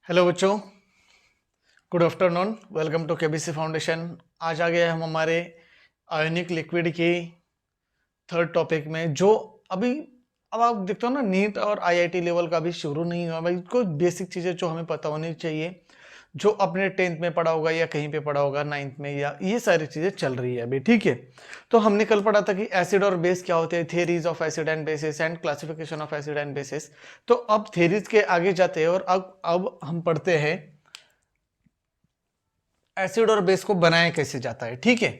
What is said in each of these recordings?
Hello बच्चों, good afternoon. Welcome to KBC foundation. आज आ गए हम हमारे आयोनिक लिक्विड की थर्ड टॉपिक में, जो अभी अब आप देखते हो ना, नीट और आईआईटी लेवल का भी शुरू नहीं हुआ भाई। कुछ बेसिक चीज़ें जो हमें पता होनी चाहिए, जो अपने 10th में पढ़ा होगा या कहीं पे पढ़ा होगा 9th में, या ये सारी चीज़ें चल रही है अभी। ठीक है, तो हमने कल पढ़ा था कि एसिड और बेस क्या होते हैं, theories of acid and basis and classification of acid and basis. तो अब थेरीज के आगे जाते हैं और अब हम पढ़ते हैं एसिड और बेस को बनाया कैसे जाता है। ठीक है,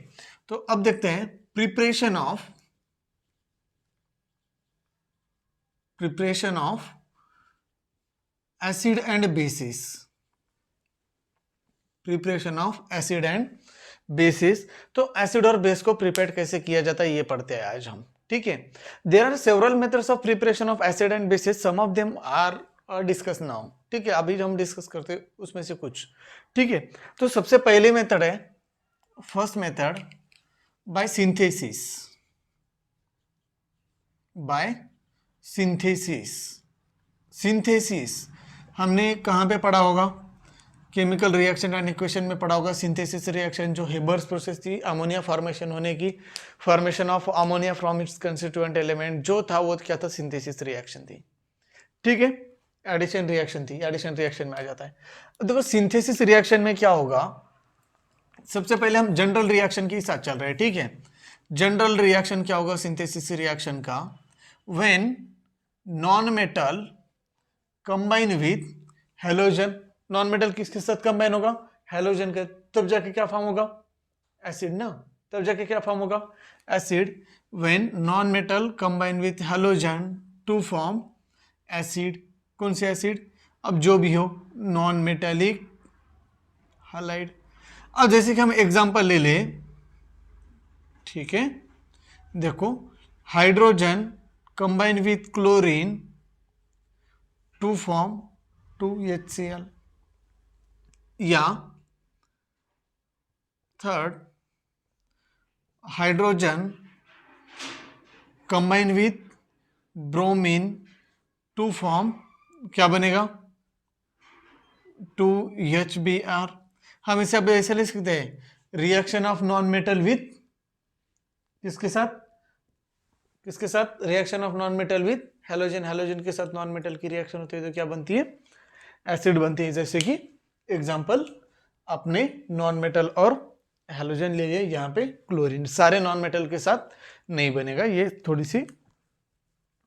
तो अब देखते हैं preparation of acid and basis. Preparation of acid and basis. तो एसिड और बेस को प्रिपेयर कैसे किया जाता है ये पढ़ते हैं आज हम। ठीक है, there are several methods of preparation of acid and bases, some of them are discuss now. ठीक है, अभी हम डिस्कस करते हैं उसमें से कुछ। ठीक है, तो सबसे पहले मेथड है, first method by synthesis. By synthesis हमने कहाँ पे पढ़ा होगा? केमिकल रिएक्शन एंड इक्वेशन में पढ़ा होगा। सिंथेसिस रिएक्शन जो हेबर्स प्रोसेस थी अमोनिया फॉर्मेशन होने की, formation of ammonia from its constituent element, जो था वो क्या था? सिंथेसिस रिएक्शन थी। ठीक है, एडिशन रिएक्शन थी, एडिशन रिएक्शन में आ जाता है। देखो सिंथेसिस रिएक्शन में क्या होगा, सबसे पहले हम जनरल रिएक्शन के साथ चल रहे हैं। ठीक है, जनरल रिएक्शन क्या होगा सिंथेसिस रिएक्शन का? When non metal combine with halogen. Non metal किसके साथ कंबाइन होगा? हेलोजन के, तब जाके क्या फॉर्म होगा? एसिड ना, तब जाके क्या फॉर्म होगा? Acid. When non metal combine with halogen to form acid. कौन से एसिड? अब जो भी हो, नॉन मेटेलिक हाइलाइड। अब जैसे कि हम एग्जांपल ले ले, ठीक है, देखो hydrogen combine with chlorine to form 2HCl, या third hydrogen combine with bromine to form क्या बनेगा? 2HBr। हम इसे अब ऐसे लिख सकते हैं, reaction of non metal with किसके साथ? किसके साथ? Reaction of non metal with halogen. Halogen के साथ नॉन मेटल की रिएक्शन होती है तो क्या बनती है? एसिड बनती है। जैसे कि एग्जांपल अपने नॉन मेटल और हेलोजन ले लिए, यहाँ पे क्लोरीन। सारे नॉन मेटल के साथ नहीं बनेगा, ये थोड़ी सी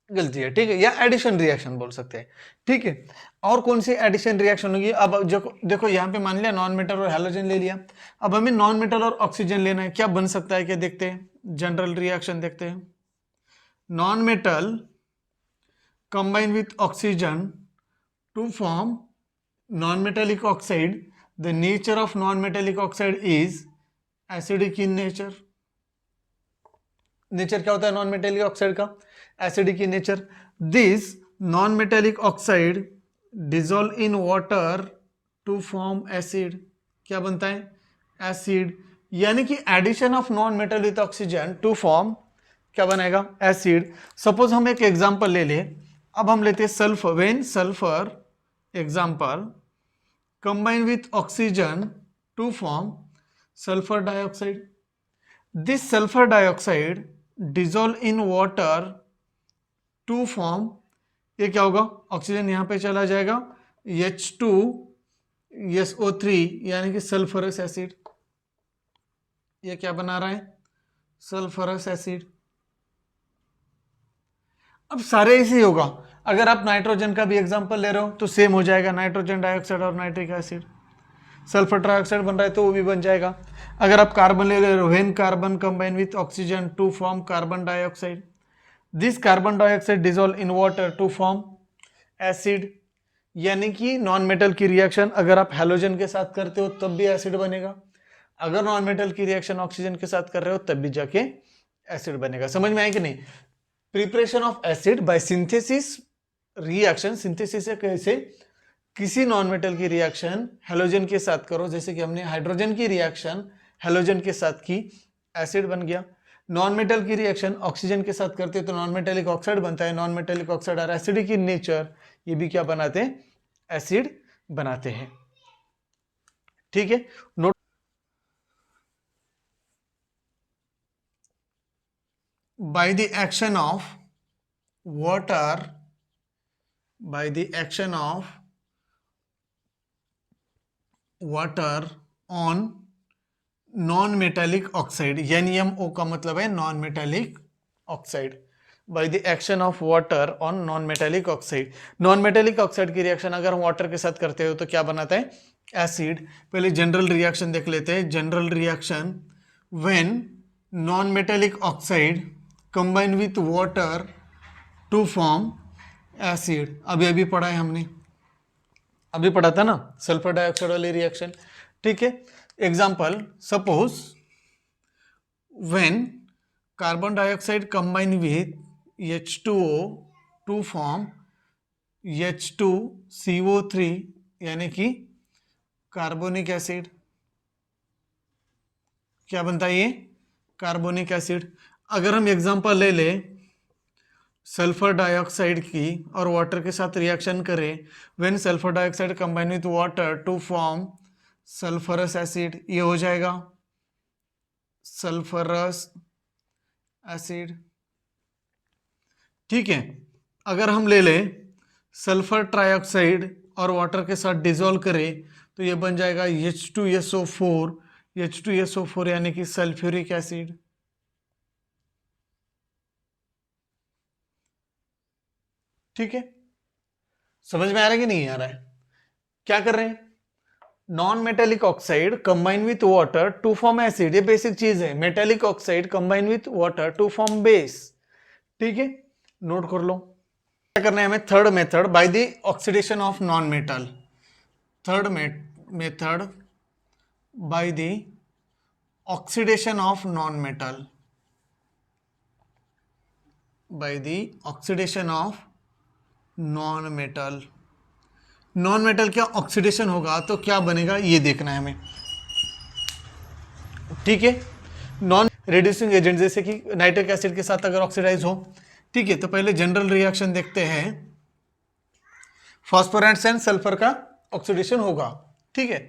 गलती है। ठीक है, या एडिशन रिएक्शन बोल सकते हैं। ठीक है, और कौन सी एडिशन रिएक्शन होगी? अब जो देखो यहाँ पे मान लिया नॉन मेटल और हेलोजन ले लिया, अब हमें नॉन मेटल और ऑक्सीजन लेना है। क्या बन सकता है क्या? देखते हैं, जनरल रिएक्शन देखते हैं। Non metal combine with oxygen to form non-metallic oxide. The nature of non-metallic oxide is acidic in nature. Nature क्या होता है नॉन मेटेलिक ऑक्साइड का? Acidic in nature. This non metallic oxide dissolve in water to form acid. क्या बनता है? Acid. यानी कि addition of non metal with oxygen to form क्या बनाएगा? एसिड। सपोज हम एक एग्जांपल ले ले, अब हम लेते हैं sulphur. When sulphur example combine with oxygen to form sulfur dioxide. This sulfur dioxide dissolve in water to form, ये क्या होगा? ऑक्सीजन यहाँ पे चला जाएगा, H2SO3 यानी कि सल्फरस एसिड। ये क्या बना रहा है? Sulphurous acid. अब सारे ऐसे ही होगा। अगर आप नाइट्रोजन का भी एग्जांपल ले रहे हो तो सेम हो जाएगा, नाइट्रोजन डाइऑक्साइड और नाइट्रिक एसिड। सल्फर ट्राइऑक्साइड बन रहा है तो वो भी बन जाएगा। अगर आप कार्बन ले रहे हो, when carbon combine with oxygen to form carbon dioxide, this carbon dioxide dissolve in water to form acid. यानी कि नॉन मेटल की रिएक्शन अगर आप हेलोजन के साथ करते हो तब भी एसिड बनेगा, अगर नॉन मेटल की रिएक्शन ऑक्सीजन के साथ कर रहे हो तब भी जाके एसिड बनेगा। समझ में आया कि नहीं? Preparation of acid bye synthesis reaction. Synthesis से कैसे? किसी नॉन मेटल की रिएक्शन हेलोजन के साथ करो, जैसे कि हमने हाइड्रोजन की रिएक्शन हेलोजन के साथ की, एसिड बन गया। नॉन मेटल की रिएक्शन ऑक्सीजन के साथ करते हैं तो नॉन मेटेलिक ऑक्साइड बनता है। Non metallic oxide are acidic in nature, ये भी क्या बनाते हैं? एसिड बनाते हैं। ठीक है, note. Bye the action of water, by the action of water on non metallic oxide, NMO का मतलब है non metallic oxide. Bye the action of water on non metallic oxide, non metallic oxide की reaction अगर हम water के साथ करते हो तो क्या बनाता है? एसिड। पहले जनरल रिएक्शन देख लेते हैं। General reaction when non metallic oxide combine with water to form acid. अभी पढ़ा है हमने, अभी पढ़ा था ना सल्फर डाइऑक्साइड वाली रिएक्शन। ठीक है, example, suppose when carbon dioxide combine with H2O to form H2CO3 यानी कि कार्बोनिक एसिड। क्या बनता है ये? Carbonic acid. अगर हम एग्जांपल ले ले सल्फर डाइऑक्साइड की और वाटर के साथ रिएक्शन करें, when sulphur dioxide combine with water to form sulphurous acid, ये हो जाएगा सल्फरस एसिड। ठीक है, अगर हम ले ले सल्फर ट्राइऑक्साइड और वाटर के साथ डिजोल्व करें तो ये बन जाएगा H2SO4, H2SO4 यानी कि सल्फ्यूरिक एसिड। ठीक है, समझ में आ रहा है कि नहीं आ रहा है? क्या कर रहे हैं? Non metallic oxide combine with water to form acid, ये बेसिक चीज है। Metallic oxide combine with water to form base. ठीक है, नोट कर लो। क्या करना है हमें? Third method, by the oxidation of non metal. Third method by the oxidation of non metal, by the oxidation of non metal. Non metal क्या oxidation होगा तो क्या बनेगा ये देखना है हमें। ठीक है, नॉन रिड्यूसिंग एजेंट जैसे कि नाइट्रिक एसिड के साथ अगर ऑक्सीडाइज हो। ठीक है, तो पहले जनरल रिएक्शन देखते हैं। फॉस्फोरेट्स एंड सल्फर का ऑक्सीडेशन होगा। ठीक है,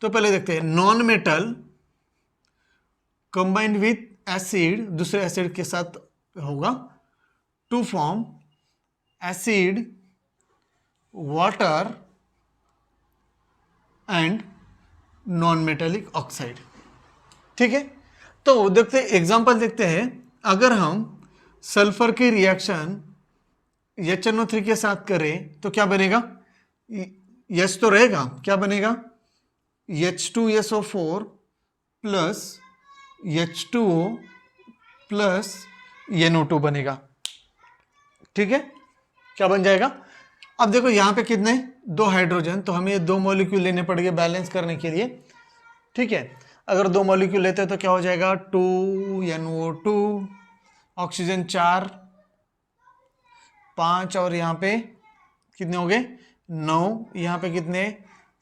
तो पहले देखते हैं non metal combined with acid, दूसरे एसिड के साथ होगा to form acid, water and non metallic oxide. ठीक है, तो देखते एग्जांपल देखते हैं। अगर हम सल्फर की रिएक्शन HNO3 के साथ करें तो क्या बनेगा? H तो रहेगा, क्या बनेगा? H2SO4 plus H2O plus NO2 बनेगा। ठीक है, क्या बन जाएगा? अब देखो यहां पे कितने? 2 हाइड्रोजन, तो हमें 2 मॉलिक्यूल लेने पड़ेंगे बैलेंस करने के लिए। ठीक है, अगर 2 मॉलिक्यूल लेते हैं तो क्या हो जाएगा? 2NO2, ऑक्सीजन 4, 5 और यहाँ पे कितने हो गए? 9, यहाँ पे कितने?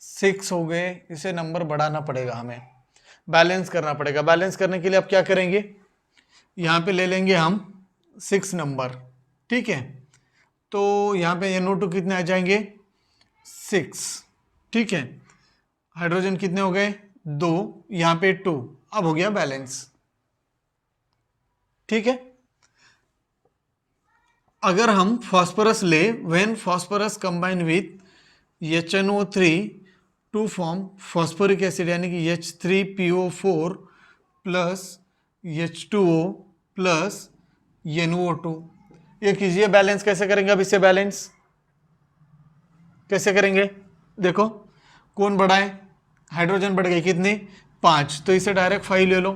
6 हो गए। इसे नंबर बढ़ाना पड़ेगा, हमें बैलेंस करना पड़ेगा। बैलेंस करने के लिए अब क्या करेंगे? यहाँ पे ले लेंगे हम 6 नंबर। ठीक है, तो यहाँ पे NO2 कितने आ जाएंगे? 6। ठीक है, हाइड्रोजन कितने हो गए? 2, यहाँ पे 2। अब हो गया बैलेंस। ठीक है, अगर हम फॉस्फोरस ले, when phosphorus combine with HNO3 to form phosphoric acid यानी कि H3PO4 plus H2O plus NO2, ये कीजिए बैलेंस। कैसे करेंगे अब इसे बैलेंस? कैसे करेंगे? देखो कौन बढ़ा है? हाइड्रोजन बढ़ गए कितने? 5, तो इसे डायरेक्ट 5 ले लो।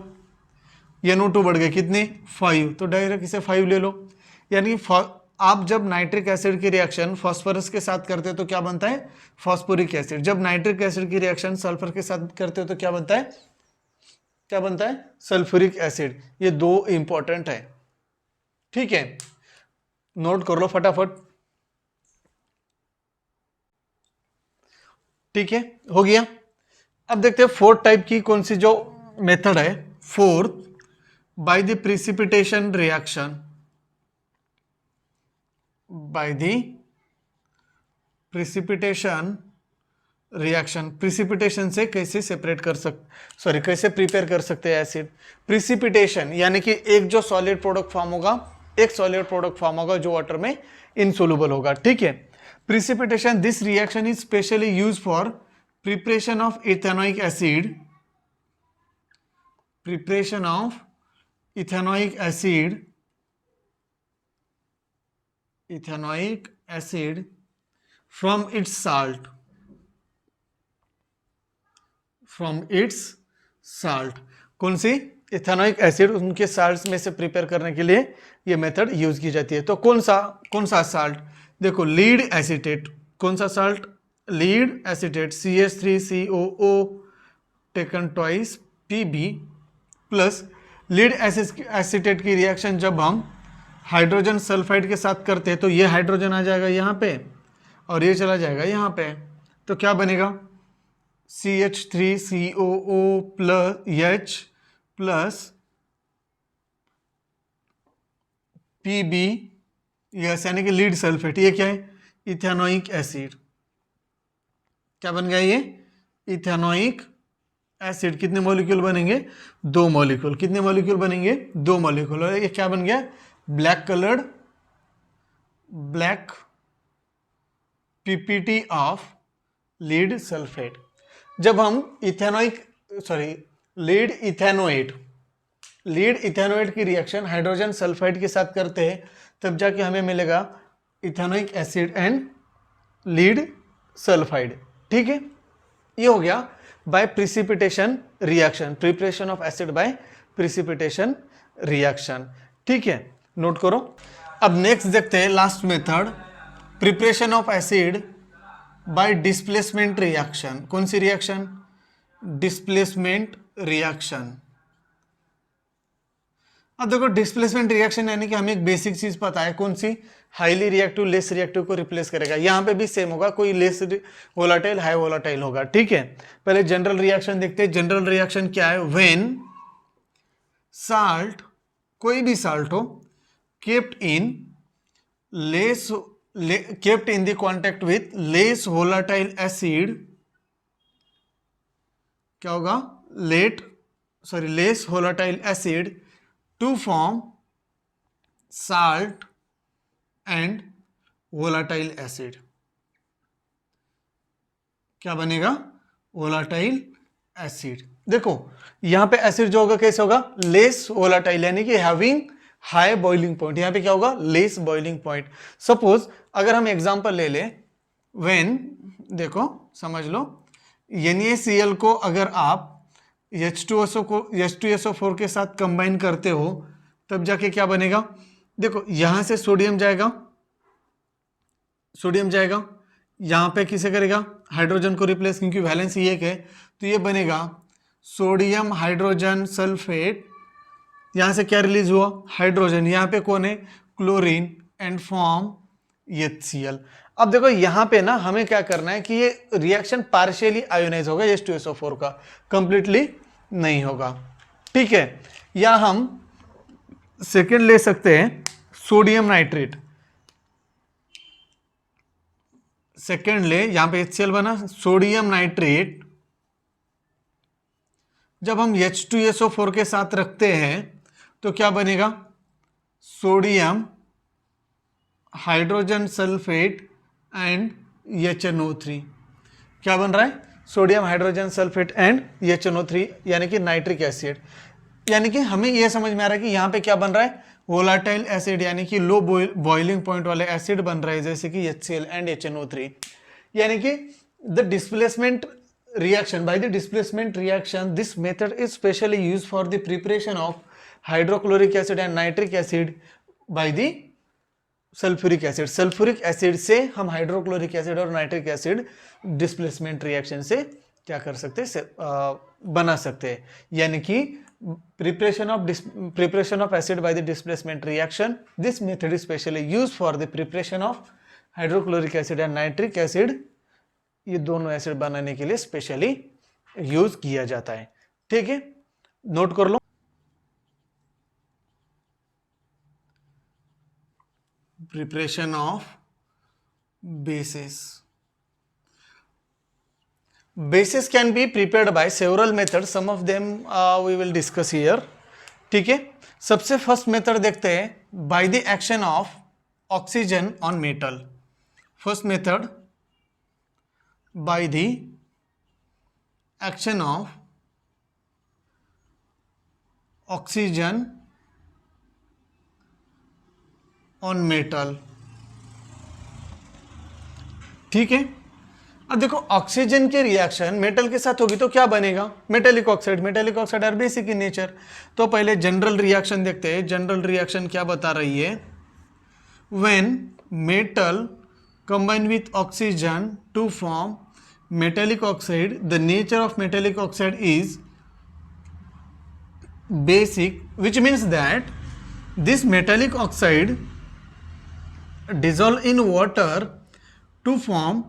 NO2 बढ़ गए कितने? 5, तो डायरेक्ट इसे 5 ले लो। यानी आप जब नाइट्रिक एसिड की रिएक्शन फॉस्फोरस के साथ करते हो तो क्या बनता है? Phosphoric acid. जब नाइट्रिक एसिड की रिएक्शन सल्फर के साथ करते हो तो क्या बनता है? क्या बनता है? Sulphuric acid. ये 2 इंपॉर्टेंट है। ठीक है, नोट कर लो फटाफट। ठीक है, हो गया। अब देखते हैं फोर्थ टाइप की कौन सी जो मेथड है। Fourth, by the precipitation reaction, by the precipitation reaction, precipitation से कैसे सेपरेट कर कैसे प्रिपेयर कर सकते हैं एसिड। प्रिसिपिटेशन यानी कि एक जो सॉलिड प्रोडक्ट फॉर्म होगा, एक सॉलिड प्रोडक्ट फॉर्म होगा जो वाटर में इनसोल्युबल होगा, ठीक है। Precipitation, this reaction is specially use for preparation of ethanoic acid, preparation of ethanoic acid, ethanoic acid from its salt, from its salt. कौन सी? Ethanoic acid, उनके साल्ट में से प्रिपेयर करने के लिए ये मेथड यूज की जाती है। तो कौन सा साल्ट? देखो लीड एसीटेट। कौन सा salt? Lead acetate, CH3COO taken twice Pb plus lead acetate की रिएक्शन जब हम हाइड्रोजन सल्फाइड के साथ करते हैं तो ये हाइड्रोजन आ जाएगा यहाँ पे और ये चला जाएगा यहाँ पे, तो क्या बनेगा? CH3COO plus H plus Pb, yes, यानी कि लीड सल्फेट। ये क्या है? Ethanoic acid. क्या बन गया ये? Ethanoic acid. कितने मॉलिक्यूल बनेंगे? 2 मॉलिक्यूल। कितने मॉलिक्यूल बनेंगे? 2 मॉलिक्यूल। और ये क्या बन गया? Black coloured, black PPT of lead sulphate. जब हम लीड इथेनोएट की रिएक्शन हाइड्रोजन सल्फाइड के साथ करते हैं तब जाके हमें मिलेगा ethanoic acid and lead sulphide, ठीक है। ये हो गया by precipitation reaction, preparation of acid by precipitation reaction, ठीक है, नोट करो। अब नेक्स्ट देखते हैं last method, preparation of acid by displacement reaction. कौन सी रिएक्शन? Displacement reaction. अब देखो डिस्प्लेसमेंट रिएक्शन यानी कि हमें एक बेसिक चीज पता है, कौन सी? हाईली रिएक्टिव लेस रिएक्टिव को रिप्लेस करेगा। यहां पे भी सेम होगा, कोई लेस वोलाटाइल हाई वोलाटाइल होगा, ठीक है। पहले जनरल रिएक्शन देखते हैं। जनरल रिएक्शन क्या है? व्हेन साल्ट, कोई भी साल्ट हो, kept in the contact with less volatile acid, क्या होगा? Less volatile acid to form salt and volatile acid. क्या बनेगा? Volatile acid. देखो यहां पे एसिड जो होगा कैसे होगा? लेस वोलाटाइल, यानी कि हैविंग हाई बॉइलिंग पॉइंट। यहां पे क्या होगा? Less boiling point. सपोज अगर हम एग्जांपल ले ले, व्हेन, देखो समझ लो, NaCl को अगर आप H2SO4 के साथ कंबाइन करते हो तब जाके क्या बनेगा? देखो यहां से सोडियम जाएगा, यहां पे किसे करेगा? हाइड्रोजन को रिप्लेस, क्योंकि वैलेंसी एक है, तो ये बनेगा सोडियम हाइड्रोजन सल्फेट। यहां से क्या रिलीज हुआ? हाइड्रोजन। यहां पे कौन है? Chlorine and form HCl। अब देखो यहां पे ना हमें क्या करना है कि ये रिएक्शन पार्शियली आयोनाइज होगा H2SO4 का, कंप्लीटली नहीं होगा, ठीक है। या हम सेकेंड ले सकते हैं, सोडियम नाइट्रेट। सेकेंड ले, यहां पे HCl बना, सोडियम नाइट्रेट जब हम H2SO4 के साथ रखते हैं तो क्या बनेगा? Sodium hydrogen sulphate and HNO3। क्या बन रहा है? Sodium hydrogen sulphate and HNO3, यानी कि नाइट्रिक एसिड। यानी कि हमें यह समझ में आ रहा है कि यहां पे क्या बन रहा है? वोलाटाइल एसिड, यानी कि लो बॉइलिंग पॉइंट वाले एसिड बन रहे हैं, जैसे कि HCl एंड HNO3। यानी कि the displacement reaction, by the displacement reaction, this method is specially used for the preparation of hydrochloric acid and nitric acid by the sulphuric acid. Sulphuric acid से हम hydrochloric acid और nitric acid displacement reaction से क्या कर सकते हैं? बना सकते हैं। यानी कि preparation of acid by the displacement reaction, this method is specially used for the preparation of hydrochloric acid and nitric acid। ये दोनों एसिड बनाने के लिए स्पेशली यूज किया जाता है, ठीक है, नोट कर लो। Preparation of bases. Bases can be prepared by several method, some of them we will discuss here. ठीक है, सबसे फर्स्ट मेथड देखते हैं, by the action of oxygen on metal. First method, by the action of oxygen on metal. ठीक है, अब देखो oxygen के रिएक्शन मेटल के साथ होगी तो क्या बनेगा, metallic oxide. Metallic oxide are basic in nature. तो पहले जनरल रिएक्शन देखते हैं। जनरल रिएक्शन क्या बता रही है, when metal combine with oxygen to form metallic oxide, the nature of metallic oxide is basic, which means that this metallic oxide dissolve in water to form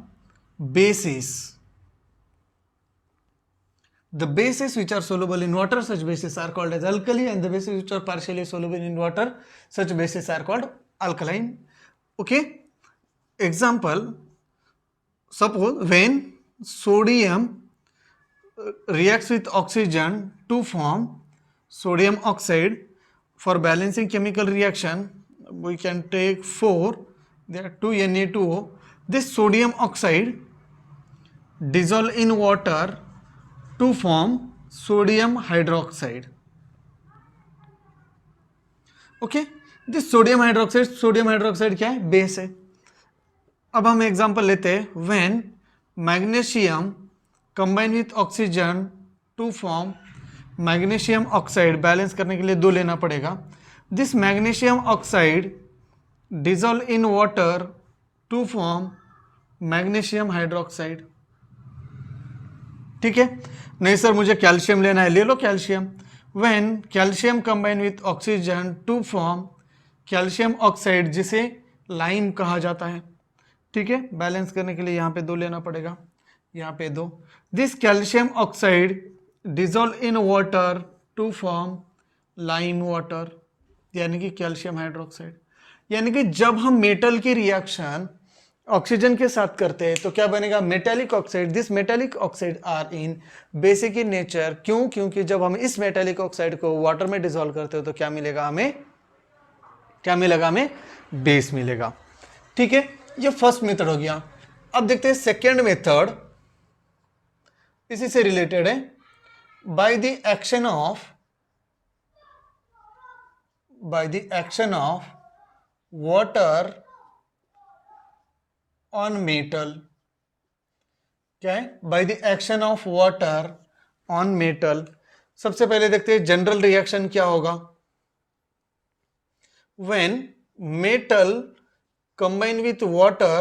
bases. The bases which are soluble in water, such bases are called as alkali, and the bases which are partially soluble in water, such bases are called alkaline. Okay, example, suppose when sodium reacts with oxygen to form sodium oxide, for balancing chemical reaction we can take 4, there are 2 Na2O. This sodium oxide dissolve in water to form sodium hydroxide. Okay, this sodium hydroxide क्या है, base है। अब हम example लेते हैं, when magnesium combine with oxygen to form magnesium oxide, balance करने के लिए 2 लेना पड़ेगा। This magnesium oxide dissolve in water to form magnesium hydroxide. ठीक है, नहीं सर मुझे कैल्शियम लेना है, ले लो calcium. When calcium combine with oxygen to form calcium oxide, जिसे लाइम कहा जाता है। ठीक है, बैलेंस करने के लिए यहाँ पे 2 लेना पड़ेगा, यहाँ पे 2। This calcium oxide dissolve in water to form lime water, यानी कि कैल्शियम हाइड्रोक्साइड। यानी कि जब हम मेटल की रिएक्शन ऑक्सीजन के साथ करते हैं तो क्या बनेगा, metallic oxide. This metallic oxide are in basic in nature. क्यों, क्योंकि जब हम इस मेटेलिक ऑक्साइड को वाटर में डिजोल्व करते हो तो क्या मिलेगा हमें, क्या मिलेगा हमें, बेस मिलेगा। ठीक है, ये फर्स्ट मेथड हो गया। अब देखते हैं सेकेंड मेथड, इसी से रिलेटेड है। by the action of water on metal, क्या है, by the action of water on metal। सबसे पहले देखते हैं जनरल रिएक्शन क्या होगा। when metal combine with water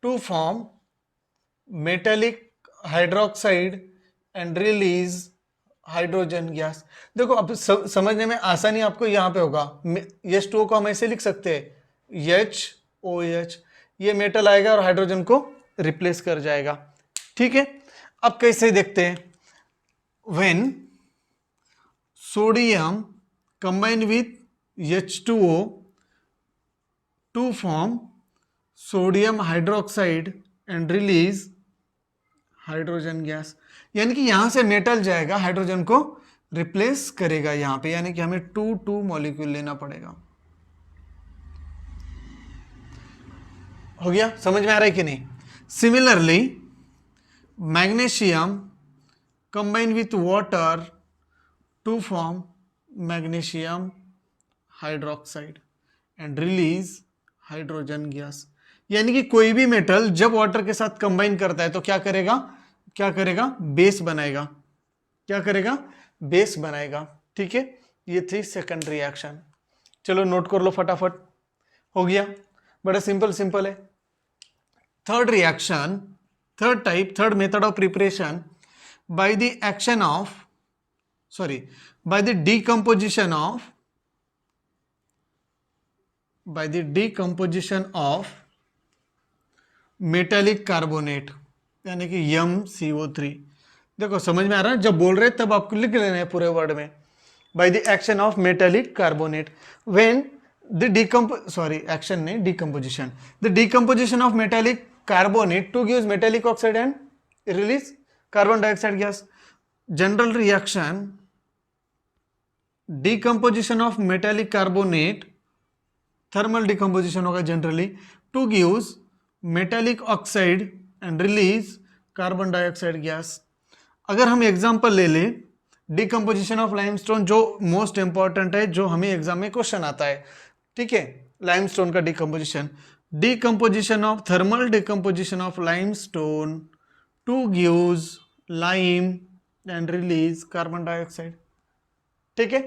to form metallic hydroxide and release hydrogen gas. देखो अब समझने में आसानी आपको यहाँ पे होगा। H2O को हम ऐसे लिख सकते हैं HOH, ये मेटल आएगा और हाइड्रोजन को रिप्लेस कर जाएगा। ठीक है, अब कैसे देखते हैं, when sodium combine with H2O to form sodium hydroxide and release hydrogen gas, यानी कि यहां से मेटल जाएगा, हाइड्रोजन को रिप्लेस करेगा यहां पे, यानी कि हमें 2 मॉलिक्यूल लेना पड़ेगा। हो गया, समझ में आ रहा है कि नहीं। Similarly magnesium combine with water to form magnesium hydroxide and release hydrogen gas, यानी कि कोई भी मेटल जब वाटर के साथ कंबाइन करता है तो क्या करेगा, बेस बनाएगा। क्या करेगा, बेस बनाएगा। ठीक है, ये थी सेकंड रिएक्शन। चलो नोट कर लो फटाफट, हो गया, बड़ा सिंपल है। Third reaction, third type, third method of preparation, bye the action of, by the decomposition of metallic carbonate, यानी कि MCO3। देखो समझ में आ रहा है, जब बोल रहे तब आपको लिख लेना है पूरे वर्ड में। By the action of metallic carbonate, when the action नहीं, decomposition, the decomposition of metallic carbonate to gives metallic oxide and release carbon dioxide gas. General reaction decomposition of metallic carbonate, thermal decomposition होगा generally, to gives metallic oxide and release carbon dioxide gas. अगर हम example ले लें decomposition of limestone, जो most important है, जो हमें exam में क्वेश्चन आता है, ठीक है, लाइमस्टोन का decomposition of thermal decomposition of limestone two gives lime and release carbon dioxide, ठीक है।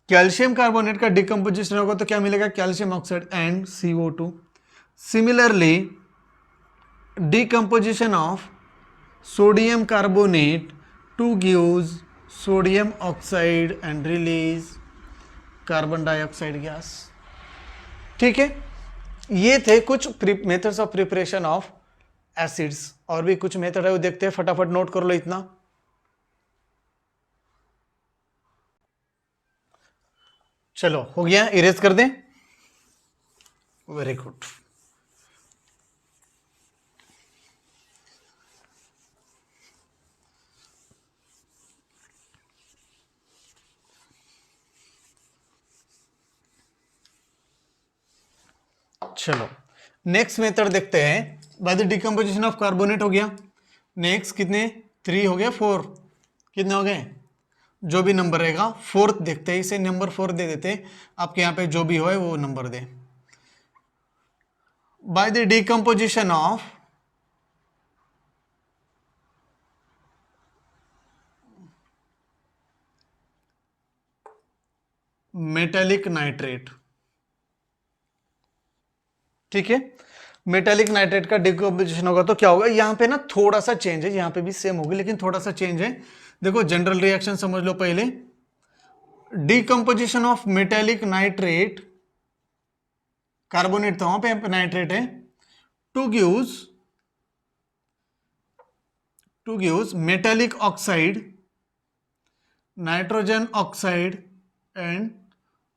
कैल्शियम कार्बोनेट का डिकम्पोजिशन होगा तो क्या मिलेगा, calcium oxide and CO2। Similarly decomposition of sodium carbonate two gives sodium oxide and release carbon dioxide gas, ठीक है। ये थे कुछ methods of preparation of acids. और भी कुछ मेथड है वो देखते हैं, फटाफट नोट कर लो इतना। चलो हो गया, इरेज कर दें। Very good. चलो नेक्स्ट मेथड देखते हैं। By the decomposition of carbonate हो गया। नेक्स्ट कितने, 3 हो गया, 4 कितने हो गए, जो भी नंबर रहेगा फोर्थ देखते हैं, इसे नंबर 4 दे देते हैं। आपके यहाँ पे जो भी हो वो number they. By the decomposition of metallic nitrate, ठीक है। मेटेलिक नाइट्रेट का डिकम्पोजिशन होगा तो क्या होगा, यहां पे ना थोड़ा सा चेंज है, यहां पे भी सेम होगी लेकिन थोड़ा सा चेंज है। देखो जनरल रिएक्शन समझ लो पहले। Decomposition of metallic nitrate, carbonate था वहां पे नाइट्रेट है, to gives metallic oxide, nitrogen oxide and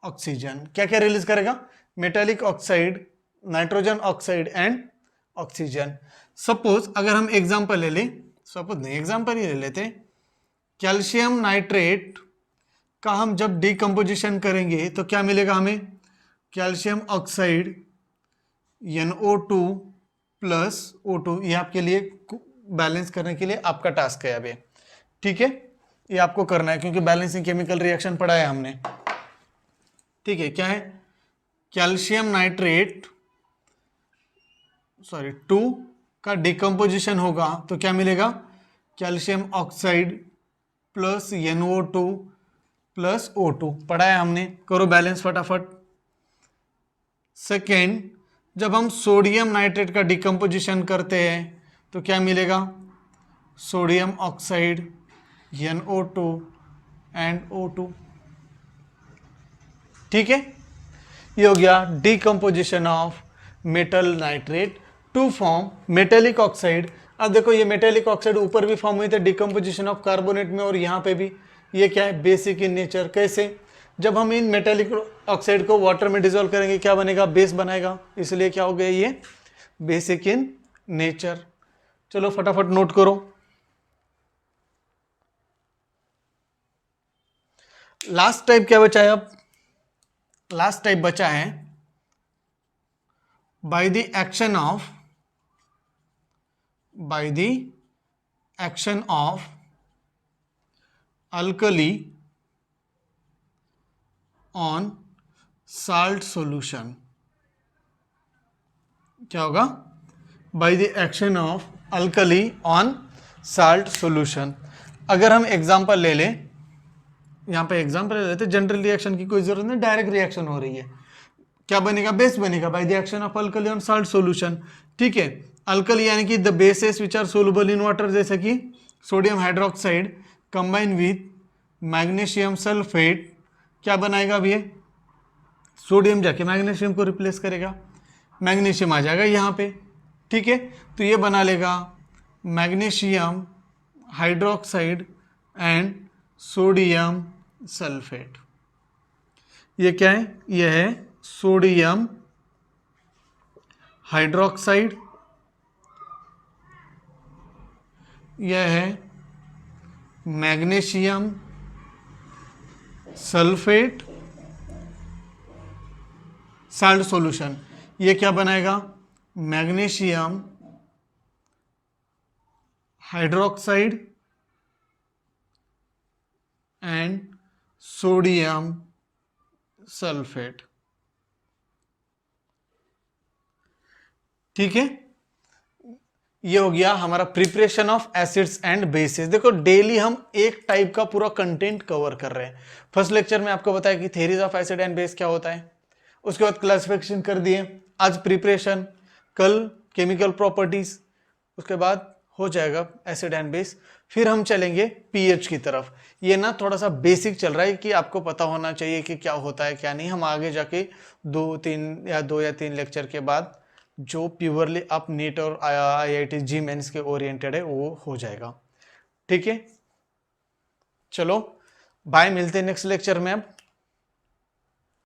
oxygen. क्या क्या रिलीज करेगा, metallic oxide, nitrogen oxide and oxygen. Suppose अगर हम एग्जांपल ले लें, सपोज नहीं एग्जांपल ही ले लेते, कैल्शियम नाइट्रेट का हम जब डिकम्पोजिशन करेंगे तो क्या मिलेगा हमें, calcium oxide NO2 plus O2। ये आपके लिए बैलेंस करने के लिए आपका टास्क है अभी, ठीक है। ये आपको करना है क्योंकि बैलेंसिंग केमिकल रिएक्शन पढ़ा है हमने, ठीक है। क्या है, कैल्शियम नाइट्रेट 2 का डिकम्पोजिशन होगा तो क्या मिलेगा, calcium oxide plus NO2 plus O2, पढ़ा है हमने, करो बैलेंस फटाफट। सेकेंड, जब हम सोडियम नाइट्रेट का डिकम्पोजिशन करते हैं तो क्या मिलेगा, sodium oxide NO2 and O2, ठीक है। ये हो गया decomposition of metal nitrate to form metallic oxide. अब देखो ये मेटेलिक ऑक्साइड ऊपर भी फॉर्म हुई थे डिकम्पोजिशन ऑफ कार्बोनेट में, और यहाँ पे भी ये क्या है, बेसिक इन नेचर। कैसे, जब हम इन मेटेलिक ऑक्साइड को वाटर में डिजोल्व करेंगे क्या बनेगा, बेस बनाएगा, इसलिए क्या हो गया ये बेसिक इन नेचर। चलो फटाफट नोट करो। लास्ट टाइप क्या बचा है, अब लास्ट टाइप बचा है by the action of alkali on salt solution। क्या होगा, by the action of alkali on salt solution। अगर हम एग्जांपल ले लें, यहाँ पे एग्जांपल ले लेते, जनरल रिएक्शन की कोई जरूरत नहीं, डायरेक्ट रिएक्शन हो रही है, क्या बनेगा, बेस बनेगा by the action of alkali on salt solution, ठीक है। अल्कली यानी कि the bases which are soluble in water, जैसे कि sodium hydroxide combine with magnesium sulphate, क्या बनाएगा अब ये, सोडियम जाके मैग्नीशियम को रिप्लेस करेगा, मैग्नीशियम आ जाएगा यहाँ पे, ठीक है। तो ये बना लेगा magnesium hydroxide and sodium sulphate. ये क्या है, ये है सोडियम हाइड्रोक्साइड यह है मैग्नीशियम सल्फेट साल्ट सॉल्यूशन। ये क्या बनाएगा? Magnesium hydroxide and sodium sulphate. ठीक है, ये हो गया हमारा preparation of acids and bases. देखो डेली हम एक टाइप का पूरा कंटेंट कवर कर रहे हैं। फर्स्ट लेक्चर में आपको बताया कि theories of acid and base क्या होता है, उसके बाद क्लासिफिकेशन कर दिए, आज प्रिपरेशन, कल केमिकल प्रॉपर्टीज, उसके बाद हो जाएगा एसिड एंड बेस। फिर हम चलेंगे पीएच की तरफ। ये ना थोड़ा सा बेसिक चल रहा है कि आपको पता होना चाहिए कि क्या होता है क्या नहीं। हम आगे जाके दो या तीन लेक्चर के बाद जो प्योरली आप नीट और IIT जी मेंस के ओरिएंटेड है वो हो जाएगा। ठीक है, चलो बाय, मिलते हैं नेक्स्ट लेक्चर में अब।